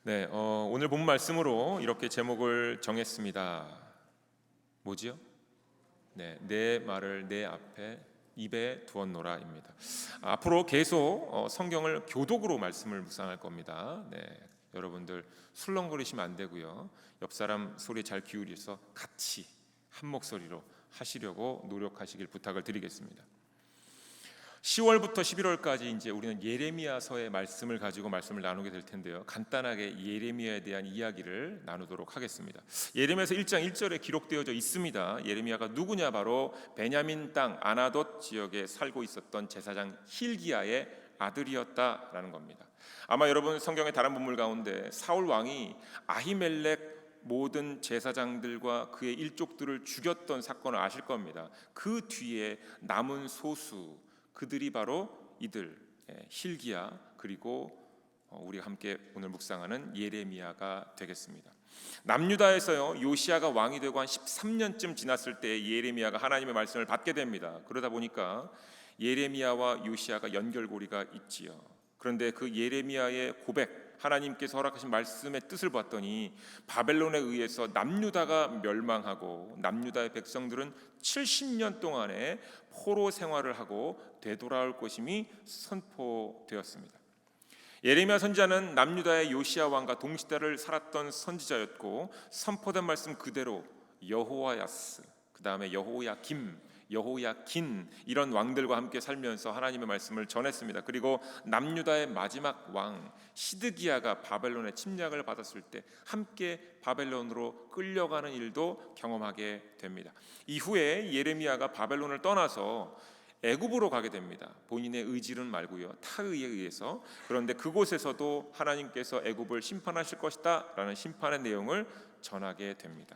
네, 오늘 본 말씀으로 이렇게 제목을 정했습니다. 뭐지요? 네, 내 말을 내 앞에 입에 두었노라입니다. 앞으로 계속 성경을 교독으로 말씀을 묵상할 겁니다. 네, 여러분들 술렁거리시면 안 되고요. 옆 사람 소리 잘 기울여서 같이 한 목소리로 하시려고 노력하시길 부탁을 드리겠습니다. 10월부터 11월까지 이제 우리는 예레미야서의 말씀을 가지고 말씀을 나누게 될 텐데요. 간단하게 예레미야에 대한 이야기를 나누도록 하겠습니다. 예레미야서 1장 1절에 기록되어져 있습니다. 예레미야가 누구냐? 바로 베냐민 땅 아나돗 지역에 살고 있었던 제사장 힐기야의 아들이었다라는 겁니다. 아마 여러분 성경의 다른 본물 가운데 사울 왕이 아히멜렉 모든 제사장들과 그의 일족들을 죽였던 사건을 아실 겁니다. 그 뒤에 남은 소수 그들이 바로 이들 힐기야 그리고 우리가 함께 오늘 묵상하는 예레미야가 되겠습니다. 남유다에서요 요시야가 왕이 되고 한 13년쯤 지났을 때 예레미야가 하나님의 말씀을 받게 됩니다. 그러다 보니까 예레미야와 요시야가 연결고리가 있지요. 그런데 그 예레미야의 고백, 하나님께서 허락하신 말씀의 뜻을 봤더니 바벨론에 의해서 남유다가 멸망하고 남유다의 백성들은 70년 동안의 포로 생활을 하고 되돌아올 것임이 선포되었습니다. 예레미야 선지자는 남유다의 요시야 왕과 동시대를 살았던 선지자였고 선포된 말씀 그대로 여호와야스, 그 다음에 여호야김, 여호야긴 이런 왕들과 함께 살면서 하나님의 말씀을 전했습니다. 그리고 남유다의 마지막 왕 시드기야가 바벨론의 침략을 받았을 때 함께 바벨론으로 끌려가는 일도 경험하게 됩니다. 이후에 예레미야가 바벨론을 떠나서 애굽으로 가게 됩니다. 본인의 의지는 말고요, 타의에 의해서. 그런데 그곳에서도 하나님께서 애굽을 심판하실 것이다 라는 심판의 내용을 전하게 됩니다.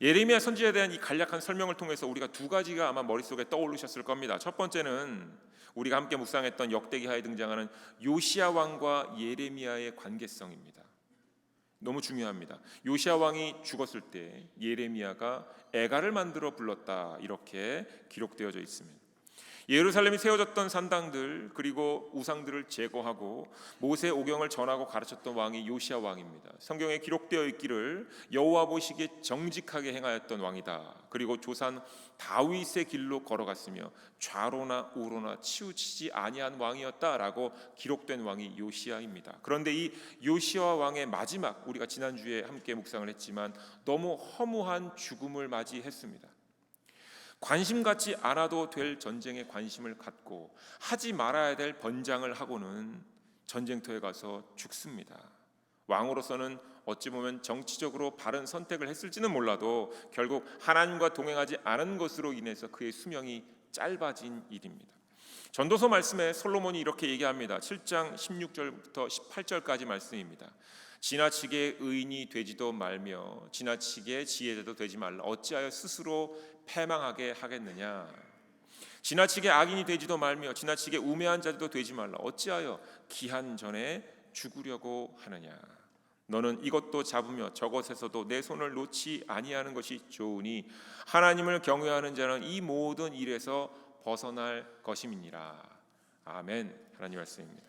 예레미야 선지자에 대한 이 간략한 설명을 통해서 우리가 두 가지가 아마 머릿속에 떠오르셨을 겁니다. 첫 번째는 우리가 함께 묵상했던 역대기하에 등장하는 요시야 왕과 예레미야의 관계성입니다. 너무 중요합니다. 요시야 왕이 죽었을 때 예레미야가 애가를 만들어 불렀다 이렇게 기록되어져 있습니다. 예루살렘이 세워졌던 산당들 그리고 우상들을 제거하고 모세 오경을 전하고 가르쳤던 왕이 요시야 왕입니다. 성경에 기록되어 있기를 여호와 보시기에 정직하게 행하였던 왕이다. 그리고 조상 다윗의 길로 걸어갔으며 좌로나 우로나 치우치지 아니한 왕이었다라고 기록된 왕이 요시야입니다. 그런데 이 요시야 왕의 마지막, 우리가 지난주에 함께 묵상을 했지만 너무 허무한 죽음을 맞이했습니다. 관심 갖지 않아도 될 전쟁에 관심을 갖고 하지 말아야 될 번장을 하고는 전쟁터에 가서 죽습니다. 왕으로서는 어찌 보면 정치적으로 바른 선택을 했을지는 몰라도 결국 하나님과 동행하지 않은 것으로 인해서 그의 수명이 짧아진 일입니다. 전도서 말씀에 솔로몬이 이렇게 얘기합니다. 7장 16절부터 18절까지 말씀입니다. 지나치게 의인이 되지도 말며 지나치게 지혜자도 되지 말라. 어찌하여 스스로 패망하게 하겠느냐. 지나치게 악인이 되지도 말며 지나치게 우매한 자도 되지 말라. 어찌하여 기한 전에 죽으려고 하느냐. 너는 이것도 잡으며 저것에서도 내 손을 놓지 아니하는 것이 좋으니 하나님을 경외하는 자는 이 모든 일에서 벗어날 것임이니라. 아멘. 하나님 말씀입니다.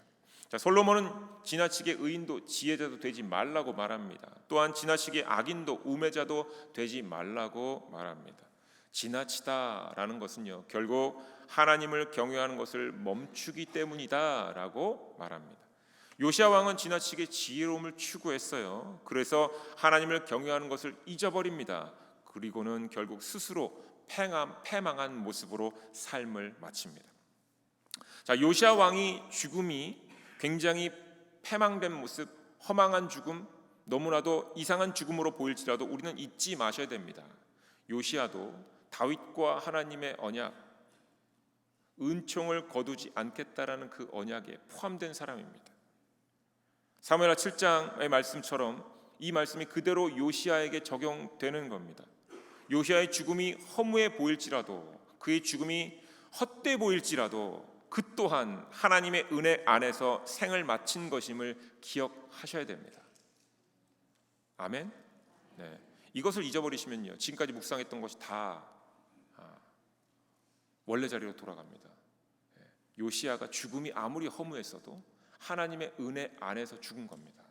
자, 솔로몬은 지나치게 의인도 지혜자도 되지 말라고 말합니다. 또한 지나치게 악인도 우매자도 되지 말라고 말합니다. 지나치다라는 것은요, 결국 하나님을 경외하는 것을 멈추기 때문이다라고 말합니다. 요시야 왕은 지나치게 지혜로움을 추구했어요. 그래서 하나님을 경외하는 것을 잊어버립니다. 그리고는 결국 스스로 패망한 모습으로 삶을 마칩니다. 자, 요시야 왕이 죽음이 굉장히 패망된 모습, 허망한 죽음, 너무나도 이상한 죽음으로 보일지라도 우리는 잊지 마셔야 됩니다. 요시야도 다윗과 하나님의 언약, 은총을 거두지 않겠다라는 그 언약에 포함된 사람입니다. 사무엘하 7장의 말씀처럼 이 말씀이 그대로 요시야에게 적용되는 겁니다. 요시야의 죽음이 허무해 보일지라도, 그의 죽음이 헛돼 보일지라도 그 또한 하나님의 은혜 안에서 생을 마친 것임을 기억하셔야 됩니다. 아멘. 네. 이것을 잊어버리시면요, 지금까지 묵상했던 것이 다 원래 자리로 돌아갑니다. 요시야가 죽음이 아무리 허무했어도 하나님의 은혜 안에서 죽은 겁니다.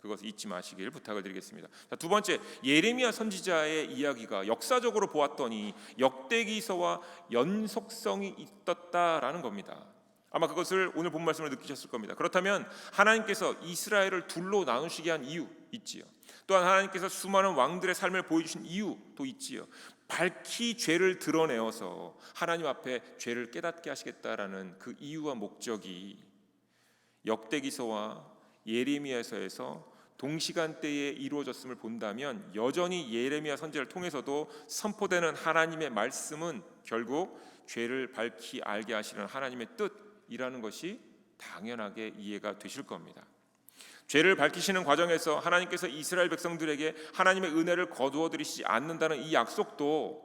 그것을 잊지 마시길 부탁을 드리겠습니다. 자, 두 번째, 예레미야 선지자의 이야기가 역사적으로 보았더니 역대기서와 연속성이 있었다라는 겁니다. 아마 그것을 오늘 본 말씀을 느끼셨을 겁니다. 그렇다면 하나님께서 이스라엘을 둘로 나누시게 한 이유 있지요. 또한 하나님께서 수많은 왕들의 삶을 보여주신 이유도 있지요. 밝히 죄를 드러내어서 하나님 앞에 죄를 깨닫게 하시겠다라는 그 이유와 목적이 역대기서와 예레미야서에서 동시간대에 이루어졌음을 본다면 여전히 예레미야 선지자를 통해서도 선포되는 하나님의 말씀은 결국 죄를 밝히 알게 하시는 하나님의 뜻이라는 것이 당연하게 이해가 되실 겁니다. 죄를 밝히시는 과정에서 하나님께서 이스라엘 백성들에게 하나님의 은혜를 거두어 들이시지 않는다는 이 약속도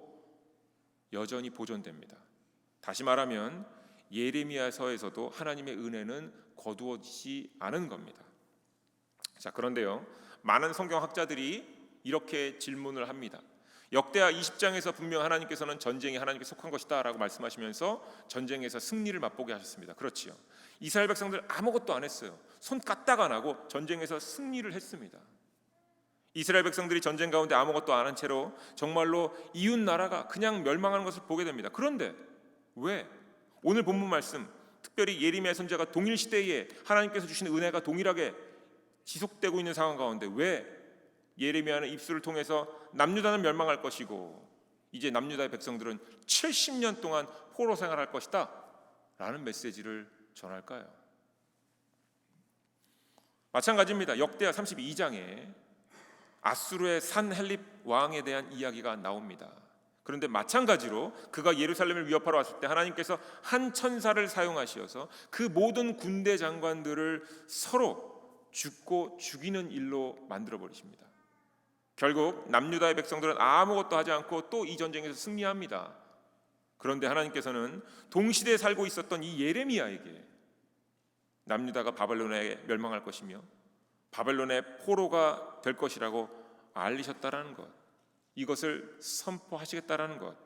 여전히 보존됩니다. 다시 말하면 예레미야서에서도 하나님의 은혜는 거두어지지 않은 겁니다. 자, 그런데요, 많은 성경학자들이 이렇게 질문을 합니다. 역대하 20장에서 분명 하나님께서는 전쟁이 하나님께 속한 것이다 라고 말씀하시면서 전쟁에서 승리를 맛보게 하셨습니다. 그렇지요. 이스라엘 백성들 아무것도 안 했어요. 손 까딱 안 하고 전쟁에서 승리를 했습니다. 이스라엘 백성들이 전쟁 가운데 아무것도 안 한 채로 정말로 이웃 나라가 그냥 멸망하는 것을 보게 됩니다. 그런데 왜 오늘 본문 말씀, 특별히 예레미야 선지자가 동일 시대에 하나님께서 주시는 은혜가 동일하게 지속되고 있는 상황 가운데 왜 예레미야는 입술을 통해서 남유다는 멸망할 것이고 이제 남유다의 백성들은 70년 동안 포로 생활할 것이다 라는 메시지를 전할까요? 마찬가지입니다. 역대하 32장에 아수르의 산헬립 왕에 대한 이야기가 나옵니다. 그런데 마찬가지로 그가 예루살렘을 위협하러 왔을 때 하나님께서 한 천사를 사용하셔서 그 모든 군대 장관들을 서로 죽고 죽이는 일로 만들어 버리십니다. 결국 남유다의 백성들은 아무것도 하지 않고 또 이 전쟁에서 승리합니다. 그런데 하나님께서는 동시대에 살고 있었던 이 예레미야에게 남유다가 바벨론에 멸망할 것이며 바벨론의 포로가 될 것이라고 알리셨다라는 것, 이것을 선포하시겠다라는 것,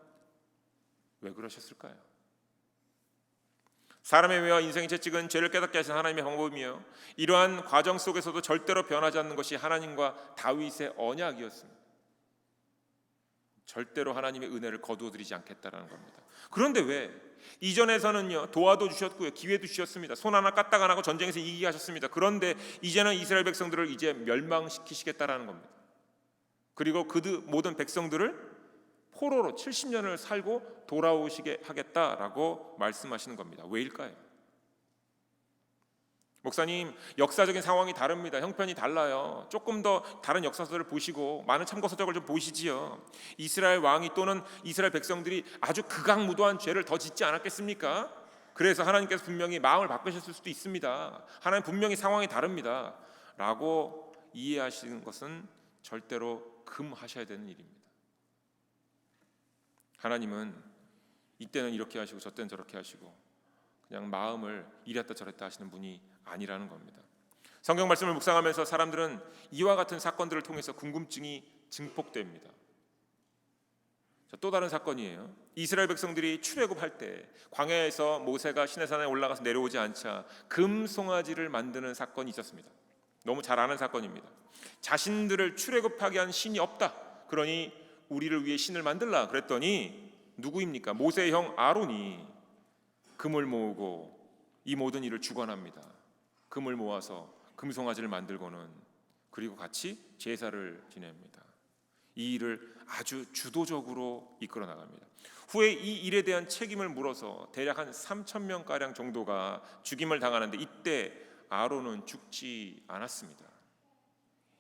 왜 그러셨을까요? 사람의 매와 인생의 채찍은 죄를 깨닫게 하신 하나님의 방법이며 이러한 과정 속에서도 절대로 변하지 않는 것이 하나님과 다윗의 언약이었습니다. 절대로 하나님의 은혜를 거두어드리지 않겠다라는 겁니다. 그런데 왜 이전에서는요 도와도 주셨고요 기회도 주셨습니다. 손 하나 까딱 안 하고 전쟁에서 이기게 하셨습니다. 그런데 이제는 이스라엘 백성들을 이제 멸망시키시겠다라는 겁니다. 그리고 그 모든 백성들을 포로로 70년을 살고 돌아오시게 하겠다라고 말씀하시는 겁니다. 왜일까요? 목사님, 역사적인 상황이 다릅니다. 형편이 달라요. 조금 더 다른 역사서를 보시고 많은 참고서적을 좀 보시지요. 이스라엘 왕이 또는 이스라엘 백성들이 아주 극악무도한 죄를 더 짓지 않았겠습니까? 그래서 하나님께서 분명히 마음을 바꾸셨을 수도 있습니다. 하나님 분명히 상황이 다릅니다 라고 이해하시는 것은 절대로 금하셔야 되는 일입니다. 하나님은 이때는 이렇게 하시고 저때는 저렇게 하시고 그냥 마음을 이랬다 저랬다 하시는 분이 아니라는 겁니다. 성경 말씀을 묵상하면서 사람들은 이와 같은 사건들을 통해서 궁금증이 증폭됩니다. 또 다른 사건이에요. 이스라엘 백성들이 출애굽할 때 광야에서 모세가 시내산에 올라가서 내려오지 않자 금송아지를 만드는 사건이 있었습니다. 너무 잘 아는 사건입니다. 자신들을 출애굽하게 한 신이 없다. 그러니 우리를 위해 신을 만들라 그랬더니 누구입니까? 모세의 형 아론이 금을 모으고 이 모든 일을 주관합니다. 금을 모아서 금송아지를 만들고는 그리고 같이 제사를 지냅니다. 이 일을 아주 주도적으로 이끌어 나갑니다. 후에 이 일에 대한 책임을 물어서 대략 한 3,000명가량 정도가 죽임을 당하는데 이때 아론은 죽지 않았습니다.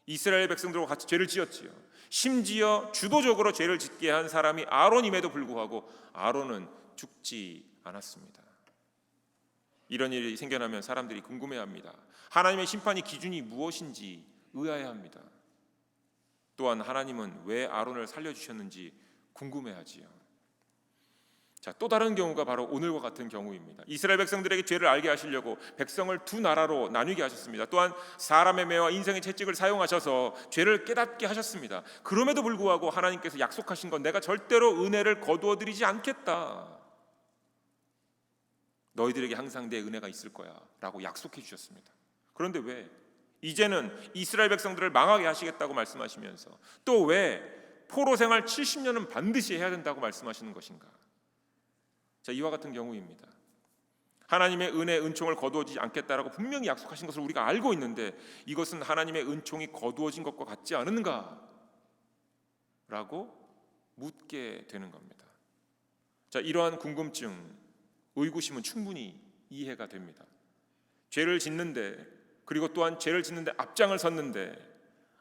이스라엘 백성들과 같이 죄를 지었지요. 심지어 주도적으로 죄를 짓게 한 사람이 아론임에도 불구하고 아론은 죽지 않았습니다. 이런 일이 생겨나면 사람들이 궁금해합니다. 하나님의 심판의 기준이 무엇인지 의아해합니다. 또한 하나님은 왜 아론을 살려주셨는지 궁금해하지요. 자, 또 다른 경우가 바로 오늘과 같은 경우입니다. 이스라엘 백성들에게 죄를 알게 하시려고 백성을 두 나라로 나뉘게 하셨습니다. 또한 사람의 매와 인생의 채찍을 사용하셔서 죄를 깨닫게 하셨습니다. 그럼에도 불구하고 하나님께서 약속하신 건 내가 절대로 은혜를 거두어 드리지 않겠다. 너희들에게 항상 내 은혜가 있을 거야 라고 약속해 주셨습니다. 그런데 왜 이제는 이스라엘 백성들을 망하게 하시겠다고 말씀하시면서 또 왜 포로 생활 70년은 반드시 해야 된다고 말씀하시는 것인가? 자, 이와 같은 경우입니다. 하나님의 은혜, 은총을 거두어지지 않겠다라고 분명히 약속하신 것을 우리가 알고 있는데 이것은 하나님의 은총이 거두어진 것과 같지 않은가? 라고 묻게 되는 겁니다. 자, 이러한 궁금증, 의구심은 충분히 이해가 됩니다. 죄를 짓는데, 그리고 또한 죄를 짓는데 앞장을 섰는데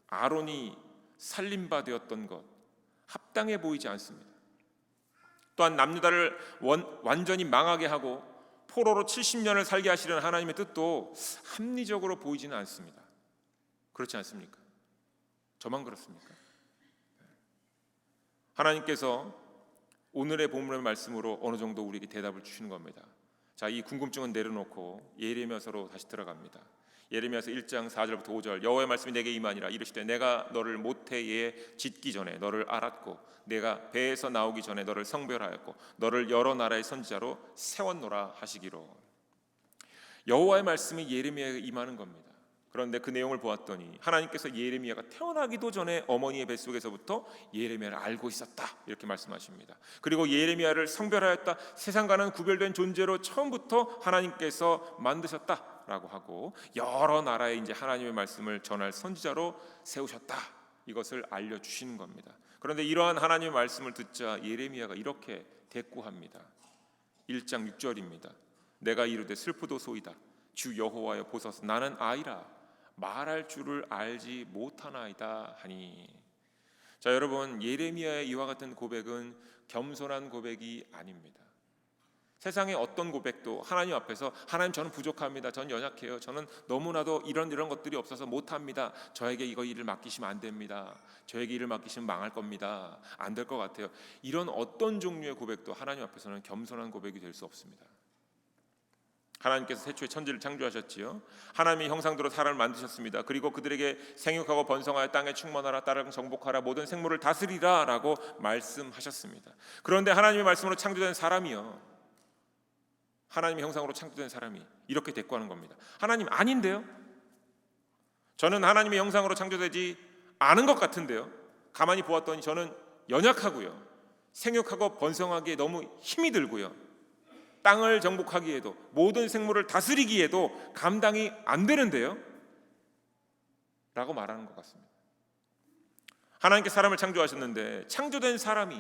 아론이 살림바 되었던 것 합당해 보이지 않습니다. 또한 남유다를 완전히 망하게 하고 포로로 70년을 살게 하시려는 하나님의 뜻도 합리적으로 보이지는 않습니다. 그렇지 않습니까? 저만 그렇습니까? 하나님께서 오늘의 본문의 말씀으로 어느 정도 우리에게 대답을 주시는 겁니다. 자, 이 궁금증은 내려놓고 예레미야서로 다시 들어갑니다. 예레미야서 1장 4절부터 5절. 여호와의 말씀이 내게 임하니라. 이르시되 내가 너를 모태에 짓기 전에 너를 알았고 내가 배에서 나오기 전에 너를 성별하였고 너를 여러 나라의 선지자로 세웠노라 하시기로. 여호와의 말씀이 예레미야에게 임하는 겁니다. 그런데 그 내용을 보았더니 하나님께서 예레미야가 태어나기도 전에 어머니의 뱃속에서부터 예레미야를 알고 있었다 이렇게 말씀하십니다. 그리고 예레미야를 성별하였다, 세상과는 구별된 존재로 처음부터 하나님께서 만드셨다라고 하고 여러 나라에 이제 하나님의 말씀을 전할 선지자로 세우셨다, 이것을 알려주시는 겁니다. 그런데 이러한 하나님의 말씀을 듣자 예레미야가 이렇게 대꾸합니다. 1장 6절입니다. 내가 이르되 슬프도소이다. 주 여호와여 보소서, 나는 아이라 말할 줄을 알지 못하나이다 하니. 자, 여러분, 예레미야의 이와 같은 고백은 겸손한 고백이 아닙니다. 세상의 어떤 고백도 하나님 앞에서 하나님 저는 부족합니다, 저는 연약해요, 저는 너무나도 이런 것들이 없어서 못합니다, 저에게 이거 일을 맡기시면 안 됩니다, 저에게 일을 맡기시면 망할 겁니다, 안 될 것 같아요, 이런 어떤 종류의 고백도 하나님 앞에서는 겸손한 고백이 될 수 없습니다. 하나님께서 태초에 천지를 창조하셨지요. 하나님의 형상대로 사람을 만드셨습니다. 그리고 그들에게 생육하고 번성하여 땅에 충만하라, 땅을 정복하라, 모든 생물을 다스리라 라고 말씀하셨습니다. 그런데 하나님의 말씀으로 창조된 사람이요, 하나님의 형상으로 창조된 사람이 이렇게 대꾸하는 겁니다. 하나님 아닌데요? 저는 하나님의 형상으로 창조되지 않은 것 같은데요? 가만히 보았더니 저는 연약하고요, 생육하고 번성하기에 너무 힘이 들고요, 땅을 정복하기에도 모든 생물을 다스리기에도 감당이 안 되는데요? 라고 말하는 것 같습니다. 하나님께 사람을 창조하셨는데 창조된 사람이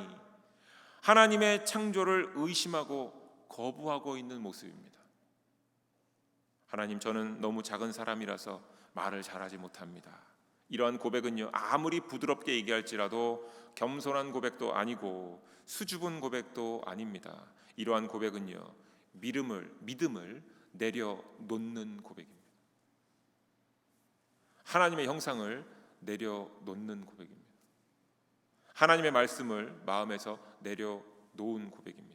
하나님의 창조를 의심하고 거부하고 있는 모습입니다. 하나님, 저는 너무 작은 사람이라서 말을 잘하지 못합니다. 이러한 고백은요, 아무리 부드럽게 얘기할지라도 겸손한 고백도 아니고 수줍은 고백도 아닙니다. 이러한 고백은요, 믿음을 내려놓는 고백입니다. 하나님의 형상을 내려놓는 고백입니다. 하나님의 말씀을 마음에서 내려놓은 고백입니다.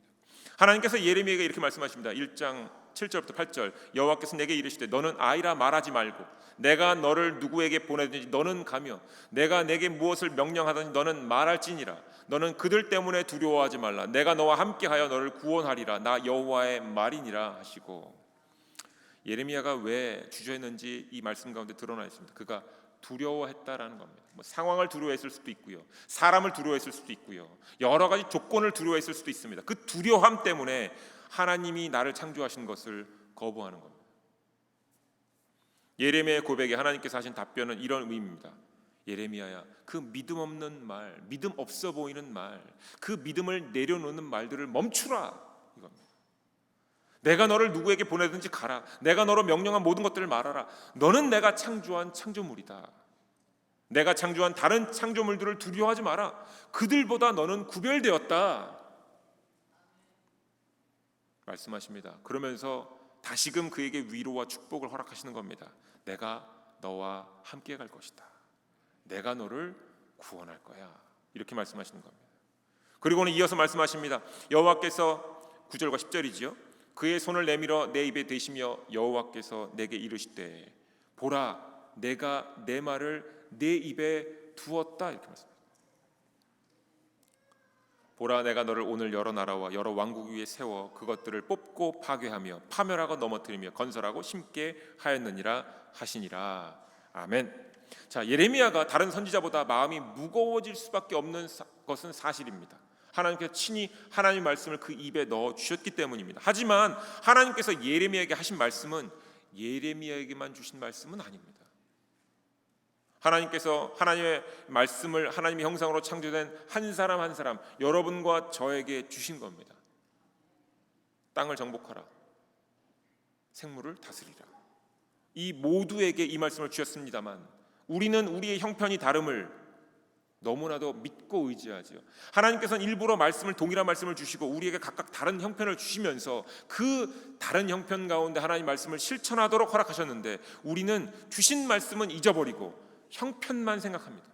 하나님께서 예레미야에게 이렇게 말씀하십니다. 1장 7절부터 8절. 여호와께서 내게 이르시되 너는 아이라 말하지 말고 내가 너를 누구에게 보내든지 너는 가며 내가 내게 무엇을 명령하든지 너는 말할지니라. 너는 그들 때문에 두려워하지 말라. 내가 너와 함께하여 너를 구원하리라. 나 여호와의 말이니라 하시고. 예레미야가 왜 주저했는지 이 말씀 가운데 드러나 있습니다. 그가 두려워했다라는 겁니다. 상황을 두려워했을 수도 있고요, 사람을 두려워했을 수도 있고요, 여러 가지 조건을 두려워했을 수도 있습니다. 그 두려움 때문에 하나님이 나를 창조하신 것을 거부하는 겁니다. 예레미야의 고백에 하나님께서 하신 답변은 이런 의미입니다. 예레미야야, 그 믿음 없는 말, 믿음 없어 보이는 말, 그 믿음을 내려놓는 말들을 멈추라 이겁니다. 내가 너를 누구에게 보내든지 가라. 내가 너로 명령한 모든 것들을 말하라. 너는 내가 창조한 창조물이다. 내가 창조한 다른 창조물들을 두려워하지 마라. 그들보다 너는 구별되었다 말씀하십니다. 그러면서 다시금 그에게 위로와 축복을 허락하시는 겁니다. 내가 너와 함께 갈 것이다. 내가 너를 구원할 거야. 이렇게 말씀하시는 겁니다. 그리고는 이어서 말씀하십니다. 여호와께서 9절과 10절이지요. 그의 손을 내밀어 내 입에 대시며 여호와께서 내게 이르시되 보라, 내가 내 말을 내 입에 두었다. 이렇게 말씀합니다. 보라, 내가 너를 오늘 여러 나라와 여러 왕국 위에 세워 그것들을 뽑고 파괴하며 파멸하고 넘어뜨리며 건설하고 심게 하였느니라 하시니라. 아멘. 자, 예레미야가 다른 선지자보다 마음이 무거워질 수밖에 없는 것은 사실입니다. 하나님께서 친히 하나님의 말씀을 그 입에 넣어 주셨기 때문입니다. 하지만 하나님께서 예레미야에게 하신 말씀은 예레미야에게만 주신 말씀은 아닙니다. 하나님께서 하나님의 말씀을 하나님의 형상으로 창조된 한 사람 한 사람, 여러분과 저에게 주신 겁니다. 땅을 정복하라, 생물을 다스리라. 이 모두에게 이 말씀을 주셨습니다만 우리는 우리의 형편이 다름을 너무나도 믿고 의지하지요. 하나님께서는 일부러 말씀을, 동일한 말씀을 주시고 우리에게 각각 다른 형편을 주시면서 그 다른 형편 가운데 하나님 말씀을 실천하도록 허락하셨는데 우리는 주신 말씀은 잊어버리고 형편만 생각합니다.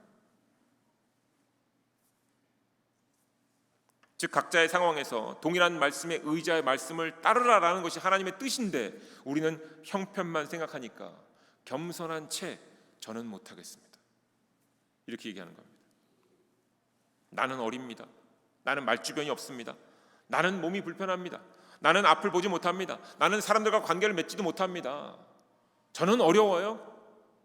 즉 각자의 상황에서 동일한 말씀에 의지하여 말씀을 따르라라는 것이 하나님의 뜻인데 우리는 형편만 생각하니까 겸손한 채 저는 못하겠습니다, 이렇게 얘기하는 겁니다. 나는 어립니다. 나는 말주변이 없습니다. 나는 몸이 불편합니다. 나는 앞을 보지 못합니다. 나는 사람들과 관계를 맺지도 못합니다. 저는 어려워요.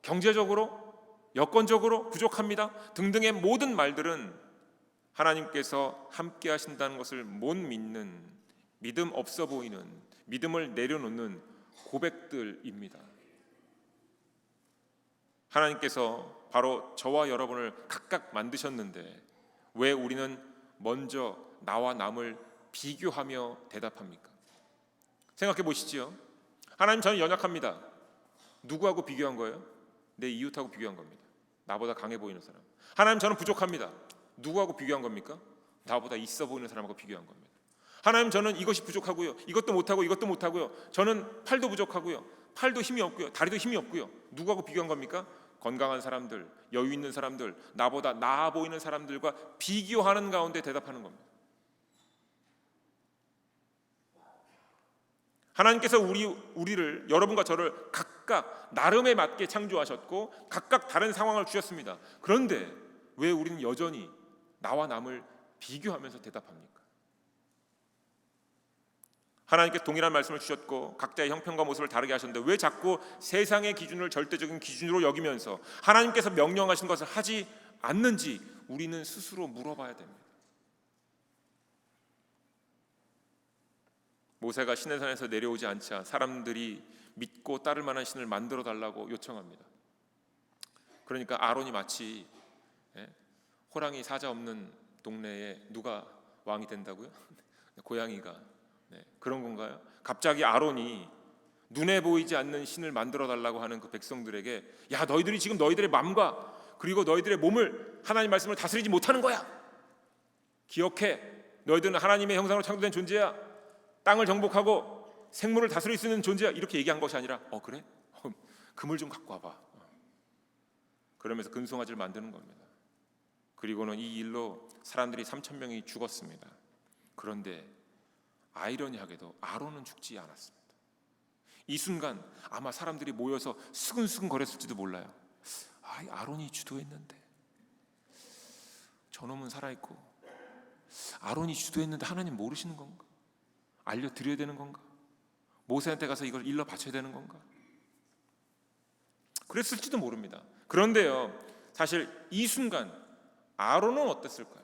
경제적으로, 여건적으로 부족합니다. 등등의 모든 말들은 하나님께서 함께 하신다는 것을 못 믿는, 믿음 없어 보이는, 믿음을 내려놓는 고백들입니다. 하나님께서 바로 저와 여러분을 각각 만드셨는데 왜 우리는 먼저 나와 남을 비교하며 대답합니까? 생각해 보시지요. 하나님, 저는 연약합니다. 누구하고 비교한 거예요? 내 이웃하고 비교한 겁니다. 나보다 강해 보이는 사람. 하나님, 저는 부족합니다. 누구하고 비교한 겁니까? 나보다 있어 보이는 사람하고 비교한 겁니다. 하나님, 저는 이것이 부족하고요, 이것도 못하고 이것도 못하고요, 저는 팔도 부족하고요, 팔도 힘이 없고요, 다리도 힘이 없고요. 누구하고 비교한 겁니까? 건강한 사람들, 여유 있는 사람들, 나보다 나아 보이는 사람들과 비교하는 가운데 대답하는 겁니다. 하나님께서 우리를, 여러분과 저를 각각 나름에 맞게 창조하셨고 각각 다른 상황을 주셨습니다. 그런데 왜 우리는 여전히 나와 남을 비교하면서 대답합니까? 하나님께서 동일한 말씀을 주셨고 각자의 형편과 모습을 다르게 하셨는데 왜 자꾸 세상의 기준을 절대적인 기준으로 여기면서 하나님께서 명령하신 것을 하지 않는지 우리는 스스로 물어봐야 됩니다. 모세가 시내산에서 내려오지 않자 사람들이 믿고 따를 만한 신을 만들어 달라고 요청합니다. 그러니까 아론이 마치 호랑이 사자 없는 동네에 누가 왕이 된다고요? 고양이가. 그런 건가요? 갑자기 아론이 눈에 보이지 않는 신을 만들어 달라고 하는 그 백성들에게, 야, 너희들이 지금 너희들의 마음과 그리고 너희들의 몸을 하나님 말씀을 다스리지 못하는 거야. 기억해, 너희들은 하나님의 형상으로 창조된 존재야. 땅을 정복하고 생물을 다스릴 수 있는 존재야. 이렇게 얘기한 것이 아니라 그래? 그물 좀 갖고 와봐. 그러면서 금송아지를 만드는 겁니다. 그리고는 이 일로 사람들이 3,000명이 죽었습니다. 그런데 아이러니하게도 아론은 죽지 않았습니다. 이 순간 아마 사람들이 모여서 수근수근 거렸을지도 몰라요. 아론이 주도했는데 저놈은 살아있고, 아론이 주도했는데 하나님 모르시는 건가? 알려드려야 되는 건가? 모세한테 가서 이걸 일러 바쳐야 되는 건가? 그랬을지도 모릅니다. 그런데요, 사실 이 순간 아론은 어땠을까요?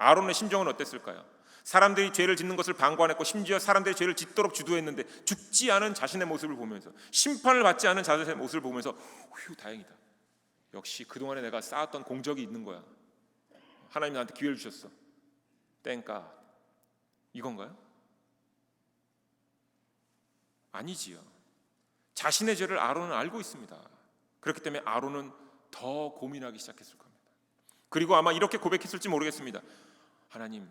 아론의 심정은 어땠을까요? 사람들이 죄를 짓는 것을 방관했고 심지어 사람들이 죄를 짓도록 주도했는데 죽지 않은 자신의 모습을 보면서, 심판을 받지 않은 자신의 모습을 보면서 휴, 다행이다. 역시 그동안에 내가 쌓았던 공적이 있는 거야. 하나님 나한테 기회를 주셨어. 땡까. 이건가요? 아니지요. 자신의 죄를 아론은 알고 있습니다. 그렇기 때문에 아론은 더 고민하기 시작했을 겁니다. 그리고 아마 이렇게 고백했을지 모르겠습니다. 하나님,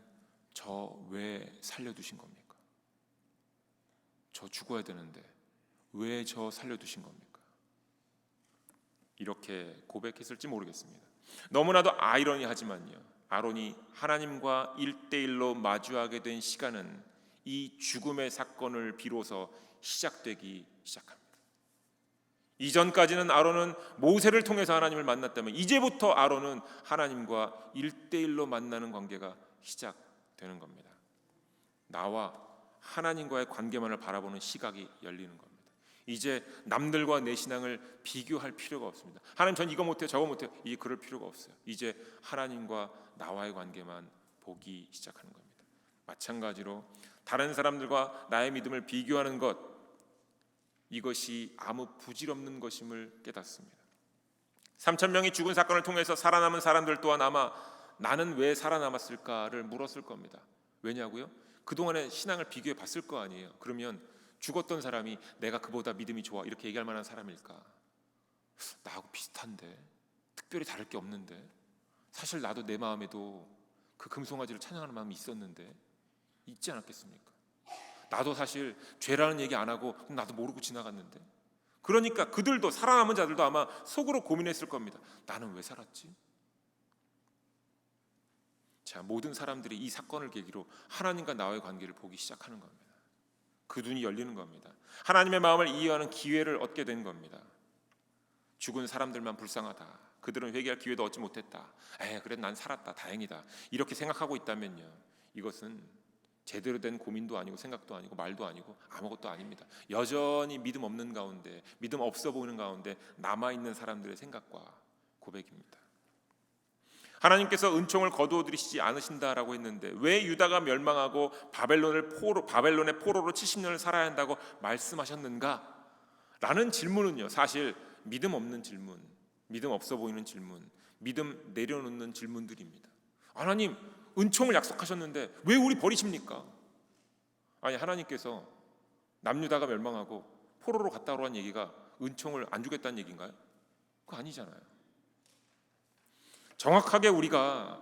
저 왜 살려두신 겁니까? 저 죽어야 되는데 왜 저 살려두신 겁니까? 이렇게 고백했을지 모르겠습니다. 너무나도 아이러니하지만요, 아론이 하나님과 1대1로 마주하게 된 시간은 이 죽음의 사건을 비로소 시작되기 시작합니다. 이전까지는 아론은 모세를 통해서 하나님을 만났다면 이제부터 아론은 하나님과 1대1로 만나는 관계가 시작되는 겁니다. 나와 하나님과의 관계만을 바라보는 시각이 열리는 겁니다. 이제 남들과 내 신앙을 비교할 필요가 없습니다. 하나님 전 이거 못해요 저거 못해요 이제 그럴 필요가 없어요. 이제 하나님과 나와의 관계만 보기 시작하는 겁니다. 마찬가지로 다른 사람들과 나의 믿음을 비교하는 것, 이것이 아무 부질없는 것임을 깨닫습니다. 3,000명이 죽은 사건을 통해서 살아남은 사람들 또한 아마 나는 왜 살아남았을까를 물었을 겁니다. 왜냐고요? 그동안에 신앙을 비교해 봤을 거 아니에요. 그러면 죽었던 사람이 내가 그보다 믿음이 좋아 이렇게 얘기할 만한 사람일까? 나하고 비슷한데, 특별히 다를 게 없는데, 사실 나도 내 마음에도 그 금송아지를 찬양하는 마음이 있었는데 있지 않았겠습니까? 나도 사실 죄라는 얘기 안 하고 나도 모르고 지나갔는데. 그러니까 그들도, 살아남은 자들도 아마 속으로 고민했을 겁니다. 나는 왜 살았지? 자, 모든 사람들이 이 사건을 계기로 하나님과 나와의 관계를 보기 시작하는 겁니다. 그 눈이 열리는 겁니다. 하나님의 마음을 이해하는 기회를 얻게 된 겁니다. 죽은 사람들만 불쌍하다, 그들은 회개할 기회도 얻지 못했다, 그래도 난 살았다, 다행이다, 이렇게 생각하고 있다면요, 이것은 제대로 된 고민도 아니고 생각도 아니고 말도 아니고 아무것도 아닙니다. 여전히 믿음 없는 가운데, 믿음 없어 보이는 가운데 남아있는 사람들의 생각과 고백입니다. 하나님께서 은총을 거두어들이시지 않으신다라고 했는데 왜 유다가 멸망하고 바벨론의 포로로 70년을 살아야 한다고 말씀하셨는가? 라는 질문은요, 사실 믿음 없는 질문, 믿음 없어 보이는 질문, 믿음 내려놓는 질문들입니다. 하나님 은총을 약속하셨는데 왜 우리 버리십니까? 아니, 하나님께서 남유다가 멸망하고 포로로 갔다 오라는 얘기가 은총을 안 주겠다는 얘기인가요? 그거 아니잖아요. 정확하게 우리가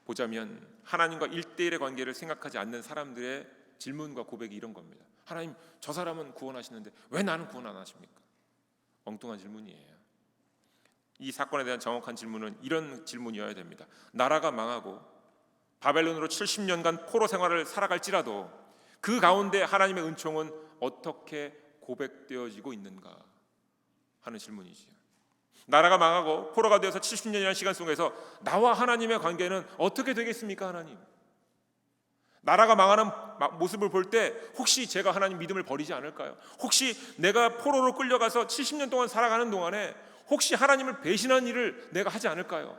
보자면 하나님과 1대1의 관계를 생각하지 않는 사람들의 질문과 고백이 이런 겁니다. 하나님, 저 사람은 구원하시는데 왜 나는 구원 안 하십니까? 엉뚱한 질문이에요. 이 사건에 대한 정확한 질문은 이런 질문이어야 됩니다. 나라가 망하고 바벨론으로 70년간 포로 생활을 살아갈지라도 그 가운데 하나님의 은총은 어떻게 고백되어지고 있는가 하는 질문이지요. 나라가 망하고 포로가 되어서 70년이라는 시간 속에서 나와 하나님의 관계는 어떻게 되겠습니까? 하나님, 나라가 망하는 모습을 볼 때 혹시 제가 하나님 믿음을 버리지 않을까요? 혹시 내가 포로로 끌려가서 70년 동안 살아가는 동안에 혹시 하나님을 배신한 일을 내가 하지 않을까요?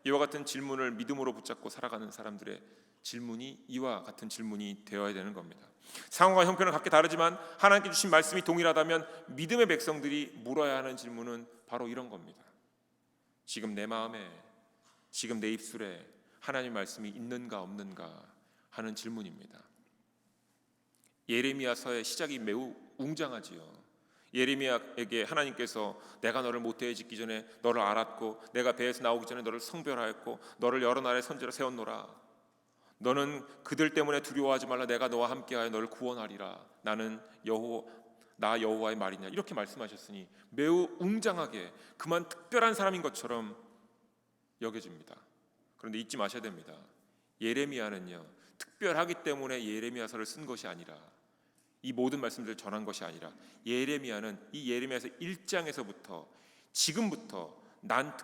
이와 같은 질문을 믿음으로 붙잡고 살아가는 사람들의 질문이 이와 같은 질문이 되어야 되는 겁니다. 상황과 형편은 각기 다르지만 하나님께 주신 말씀이 동일하다면 믿음의 백성들이 물어야 하는 질문은 바로 이런 겁니다. 지금 내 마음에, 지금 내 입술에 하나님 말씀이 있는가 없는가 하는 질문입니다. 예레미야서의 시작이 매우 웅장하지요. 예레미야에게 하나님께서 내가 너를 모태에 짓기 전에 너를 알았고 내가 배에서 나오기 전에 너를 성별하였고 너를 여러 나라의 선지로 세웠노라. 너는 그들 때문에 두려워하지 말라. 내가 너와 함께하여 너를 구원하리라. 나는 나 여호와의 말이냐, 이렇게 말씀하셨으니 매우 웅장하게 그만 특별한 사람인 것처럼 여겨집니다. 그런데 잊지 마셔야 됩니다. 예레미야는요, 특별하기 때문에 예레미야서를 쓴 것이 아니라, 이 모든 말씀들을 전한 것이 아니라, 예레미야는 이 예레미야서 1장에서부터 지금부터 난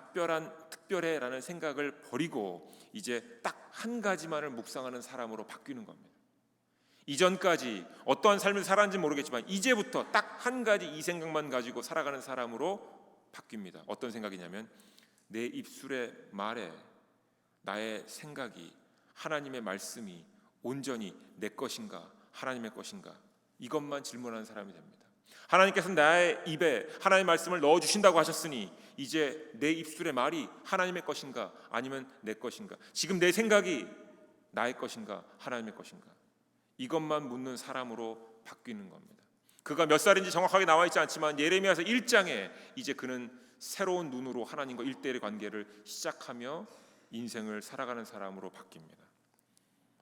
특별해라는 생각을 버리고 이제 딱 한 가지만을 묵상하는 사람으로 바뀌는 겁니다. 이전까지 어떠한 삶을 살았는지 모르겠지만 이제부터 딱 한 가지 이 생각만 가지고 살아가는 사람으로 바뀝니다. 어떤 생각이냐면 내 입술의 말에 나의 생각이, 하나님의 말씀이 온전히 내 것인가 하나님의 것인가, 이것만 질문하는 사람이 됩니다. 하나님께서 나의 입에 하나님의 말씀을 넣어주신다고 하셨으니 이제 내 입술의 말이 하나님의 것인가 아니면 내 것인가, 지금 내 생각이 나의 것인가 하나님의 것인가, 이것만 묻는 사람으로 바뀌는 겁니다. 그가 몇 살인지 정확하게 나와 있지 않지만 예레미야서 1장에 이제 그는 새로운 눈으로 하나님과 1대1의 관계를 시작하며 인생을 살아가는 사람으로 바뀝니다.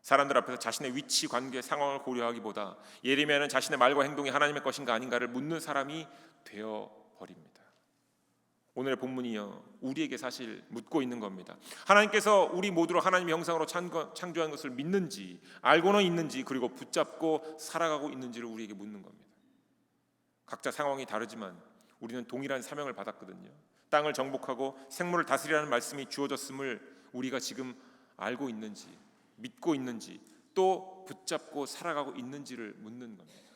사람들 앞에서 자신의 위치, 관계, 상황을 고려하기보다 예레미야는 자신의 말과 행동이 하나님의 것인가 아닌가를 묻는 사람이 되어버립니다. 오늘의 본문이요, 우리에게 사실 묻고 있는 겁니다. 하나님께서 우리 모두를 하나님의 형상으로 창조한 것을 믿는지, 알고는 있는지, 그리고 붙잡고 살아가고 있는지를 우리에게 묻는 겁니다. 각자 상황이 다르지만 우리는 동일한 사명을 받았거든요. 땅을 정복하고 생물을 다스리라는 말씀이 주어졌음을 우리가 지금 알고 있는지, 믿고 있는지, 또 붙잡고 살아가고 있는지를 묻는 겁니다.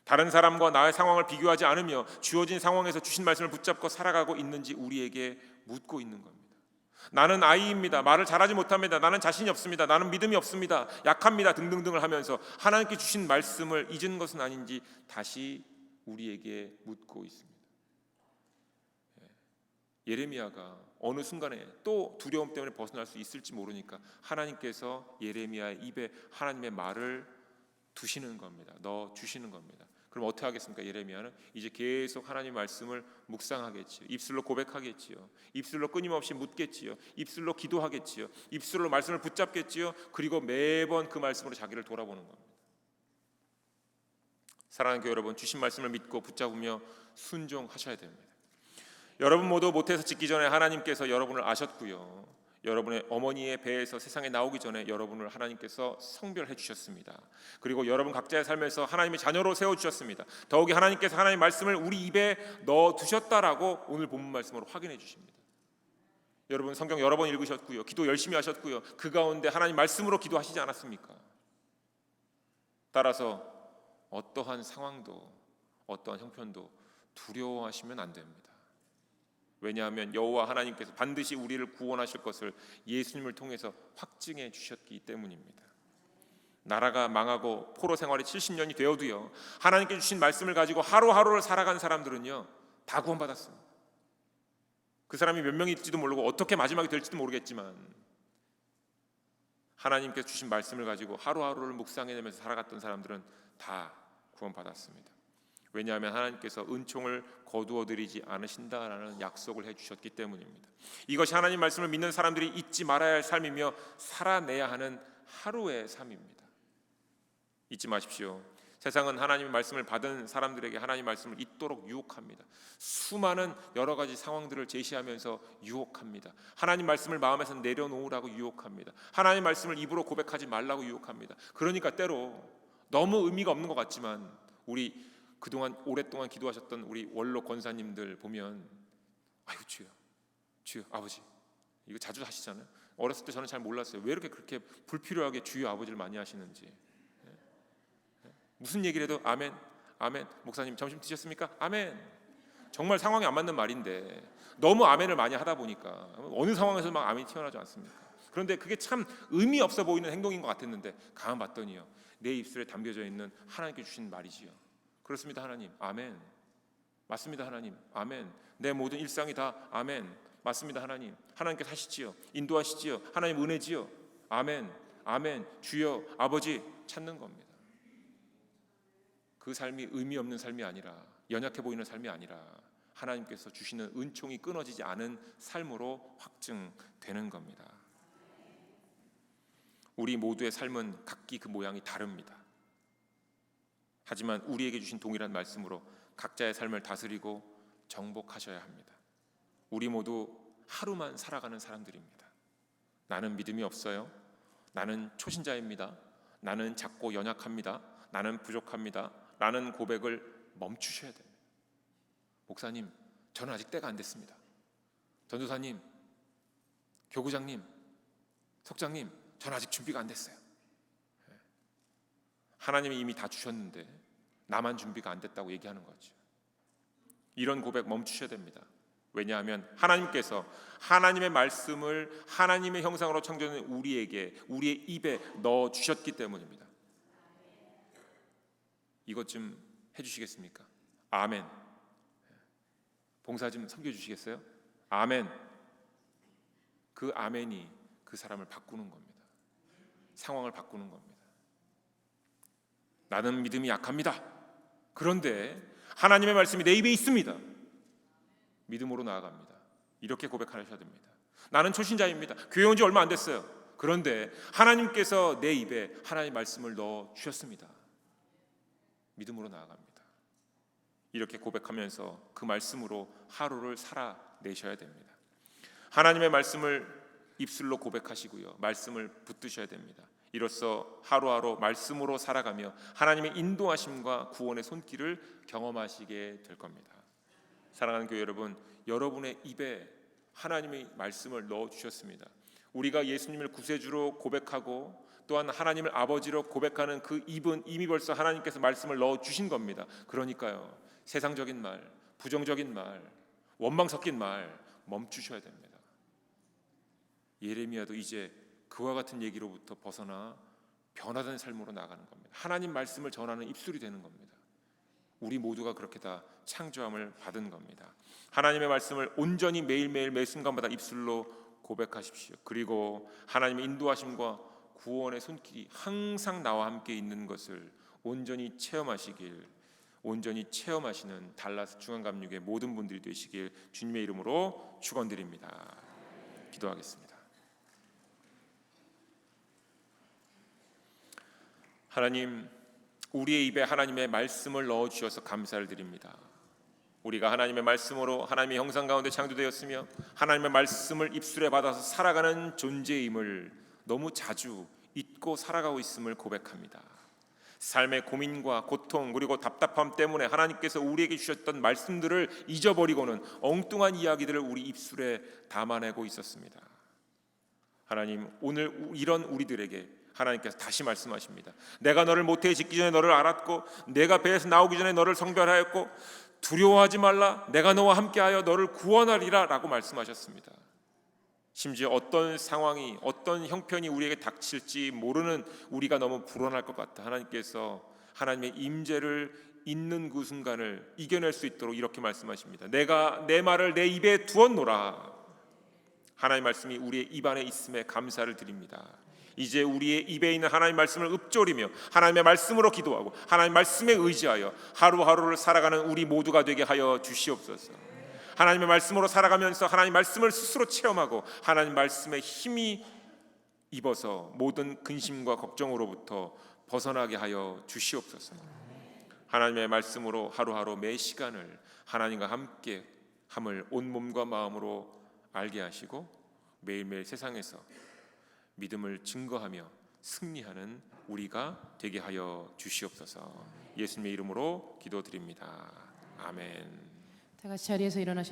다른 사람과 나의 상황을 비교하지 않으며 주어진 상황에서 주신 말씀을 붙잡고 살아가고 있는지 우리에게 묻고 있는 겁니다. 나는 아이입니다. 말을 잘하지 못합니다. 나는 자신이 없습니다. 나는 믿음이 없습니다. 약합니다. 등등등을 하면서 하나님께 주신 말씀을 잊은 것은 아닌지 다시 우리에게 묻고 있습니다. 예레미야가 어느 순간에 또 두려움 때문에 벗어날 수 있을지 모르니까 하나님께서 예레미야의 입에 하나님의 말을 두시는 겁니다. 넣어 주시는 겁니다. 그럼 어떻게 하겠습니까? 예레미야는 이제 계속 하나님 말씀을 묵상하겠지요. 입술로 고백하겠지요. 입술로 끊임없이 묻겠지요. 입술로 기도하겠지요. 입술로 말씀을 붙잡겠지요. 그리고 매번 그 말씀으로 자기를 돌아보는 겁니다. 사랑하는 교회 여러분, 주신 말씀을 믿고 붙잡으며 순종하셔야 됩니다. 여러분 모두 모태에서 짓기 전에 하나님께서 여러분을 아셨고요. 여러분의 어머니의 배에서 세상에 나오기 전에 여러분을 하나님께서 성별해 주셨습니다. 그리고 여러분 각자의 삶에서 하나님의 자녀로 세워주셨습니다. 더욱이 하나님께서 하나님의 말씀을 우리 입에 넣어두셨다라고 오늘 본문 말씀으로 확인해 주십니다. 여러분 성경 여러 번 읽으셨고요. 기도 열심히 하셨고요. 그 가운데 하나님 말씀으로 기도하시지 않았습니까? 따라서 어떠한 상황도 어떠한 형편도 두려워하시면 안 됩니다. 왜냐하면 여호와 하나님께서 반드시 우리를 구원하실 것을 예수님을 통해서 확증해 주셨기 때문입니다. 나라가 망하고 포로 생활이 70년이 되어도요, 하나님께 주신 말씀을 가지고 하루하루를 살아간 사람들은요 다 구원받았습니다. 그 사람이 몇 명일지도 모르고 어떻게 마지막이 될지도 모르겠지만 하나님께서 주신 말씀을 가지고 하루하루를 묵상해내면서 살아갔던 사람들은 다 구원받았습니다. 왜냐하면 하나님께서 은총을 거두어드리지 않으신다라는 약속을 해주셨기 때문입니다. 이것이 하나님 말씀을 믿는 사람들이 잊지 말아야 할 삶이며 살아내야 하는 하루의 삶입니다. 잊지 마십시오. 세상은 하나님의 말씀을 받은 사람들에게 하나님 말씀을 잊도록 유혹합니다. 수많은 여러 가지 상황들을 제시하면서 유혹합니다. 하나님 말씀을 마음에서 내려놓으라고 유혹합니다. 하나님 말씀을 입으로 고백하지 말라고 유혹합니다. 그러니까 때로 너무 의미가 없는 것 같지만 우리 그동안 오랫동안 기도하셨던 우리 원로 권사님들 보면 아유 주여 아버지 이거 자주 하시잖아요. 어렸을 때 저는 잘 몰랐어요. 왜 이렇게 그렇게 불필요하게 주여 아버지를 많이 하시는지. 무슨 얘기를 해도 아멘 아멘. 목사님 점심 드셨습니까? 아멘. 정말 상황이 안 맞는 말인데 너무 아멘을 많이 하다 보니까 어느 상황에서 막 아멘이 튀어나오지 않습니까? 그런데 그게 참 의미 없어 보이는 행동인 것 같았는데 가만 봤더니요 내 입술에 담겨져 있는 하나님께 주신 말이지요. 그렇습니다 하나님 아멘. 맞습니다 하나님 아멘. 내 모든 일상이 다 아멘. 맞습니다 하나님. 하나님께서 하시지요. 인도하시지요. 하나님 은혜지요. 아멘 아멘. 주여 아버지 찾는 겁니다. 그 삶이 의미 없는 삶이 아니라 연약해 보이는 삶이 아니라 하나님께서 주시는 은총이 끊어지지 않은 삶으로 확증되는 겁니다. 우리 모두의 삶은 각기 그 모양이 다릅니다. 하지만 우리에게 주신 동일한 말씀으로 각자의 삶을 다스리고 정복하셔야 합니다. 우리 모두 하루만 살아가는 사람들입니다. 나는 믿음이 없어요. 나는 초신자입니다. 나는 작고 연약합니다. 나는 부족합니다. 라는 고백을 멈추셔야 됩니다. 목사님, 저는 아직 때가 안 됐습니다. 전도사님, 교구장님, 석장님, 저는 아직 준비가 안 됐어요. 하나님이 이미 다 주셨는데 나만 준비가 안 됐다고 얘기하는 거죠. 이런 고백 멈추셔야 됩니다. 왜냐하면 하나님께서 하나님의 말씀을 하나님의 형상으로 창조된 우리에게 우리의 입에 넣어 주셨기 때문입니다. 이것 좀 해주시겠습니까? 아멘. 봉사 좀 섬겨주시겠어요? 아멘. 그 아멘이 그 사람을 바꾸는 겁니다. 상황을 바꾸는 겁니다. 나는 믿음이 약합니다. 그런데 하나님의 말씀이 내 입에 있습니다. 믿음으로 나아갑니다. 이렇게 고백하셔야 됩니다. 나는 초신자입니다. 교회 온 지 얼마 안 됐어요. 그런데 하나님께서 내 입에 하나님의 말씀을 넣어 주셨습니다. 믿음으로 나아갑니다. 이렇게 고백하면서 그 말씀으로 하루를 살아내셔야 됩니다. 하나님의 말씀을 입술로 고백하시고요. 말씀을 붙드셔야 됩니다. 이로써 하루하루 말씀으로 살아가며 하나님의 인도하심과 구원의 손길을 경험하시게 될 겁니다. 사랑하는 교회 여러분, 여러분의 입에 하나님의 말씀을 넣어 주셨습니다. 우리가 예수님을 구세주로 고백하고 또한 하나님을 아버지로 고백하는 그 입은 이미 벌써 하나님께서 말씀을 넣어 주신 겁니다. 그러니까요, 세상적인 말, 부정적인 말, 원망 섞인 말 멈추셔야 됩니다. 예레미야도 이제 그와 같은 얘기로부터 벗어나 변화된 삶으로 나가는 겁니다. 하나님 말씀을 전하는 입술이 되는 겁니다. 우리 모두가 그렇게 다 창조함을 받은 겁니다. 하나님의 말씀을 온전히 매일매일 매 순간마다 입술로 고백하십시오. 그리고 하나님의 인도하심과 구원의 손길이 항상 나와 함께 있는 것을 온전히 체험하시길, 온전히 체험하시는 달라스 중앙감육의 모든 분들이 되시길 주님의 이름으로 축원드립니다. 기도하겠습니다. 하나님, 우리의 입에 하나님의 말씀을 넣어 주셔서 감사를 드립니다. 우리가 하나님의 말씀으로 하나님의 형상 가운데 창조되었으며 하나님의 말씀을 입술에 받아서 살아가는 존재임을 너무 자주 잊고 살아가고 있음을 고백합니다. 삶의 고민과 고통 그리고 답답함 때문에 하나님께서 우리에게 주셨던 말씀들을 잊어버리고는 엉뚱한 이야기들을 우리 입술에 담아내고 있었습니다. 하나님, 오늘 이런 우리들에게 하나님께서 다시 말씀하십니다. 내가 너를 모태에 짓기 전에 너를 알았고 내가 배에서 나오기 전에 너를 성별하였고 두려워하지 말라, 내가 너와 함께하여 너를 구원하리라 라고 말씀하셨습니다. 심지어 어떤 상황이 어떤 형편이 우리에게 닥칠지 모르는 우리가 너무 불안할 것 같아 하나님께서 하나님의 임재를 있는 그 순간을 이겨낼 수 있도록 이렇게 말씀하십니다. 내가 내 말을 내 입에 두었노라. 하나님의 말씀이 우리의 입 안에 있음에 감사를 드립니다. 이제 우리의 입에 있는 하나님의 말씀을 읊조리며 하나님의 말씀으로 기도하고 하나님의 말씀에 의지하여 하루하루를 살아가는 우리 모두가 되게 하여 주시옵소서. 하나님의 말씀으로 살아가면서 하나님의 말씀을 스스로 체험하고 하나님의 말씀에 힘이 입어서 모든 근심과 걱정으로부터 벗어나게 하여 주시옵소서. 하나님의 말씀으로 하루하루 매 시간을 하나님과 함께 함을 온 몸과 마음으로 알게 하시고 매일매일 세상에서 믿음을 증거하며 승리하는 우리가 되게 하여 주시옵소서. 예수님의 이름으로 기도드립니다. 아멘. 다 같이 자리에서 일어나셔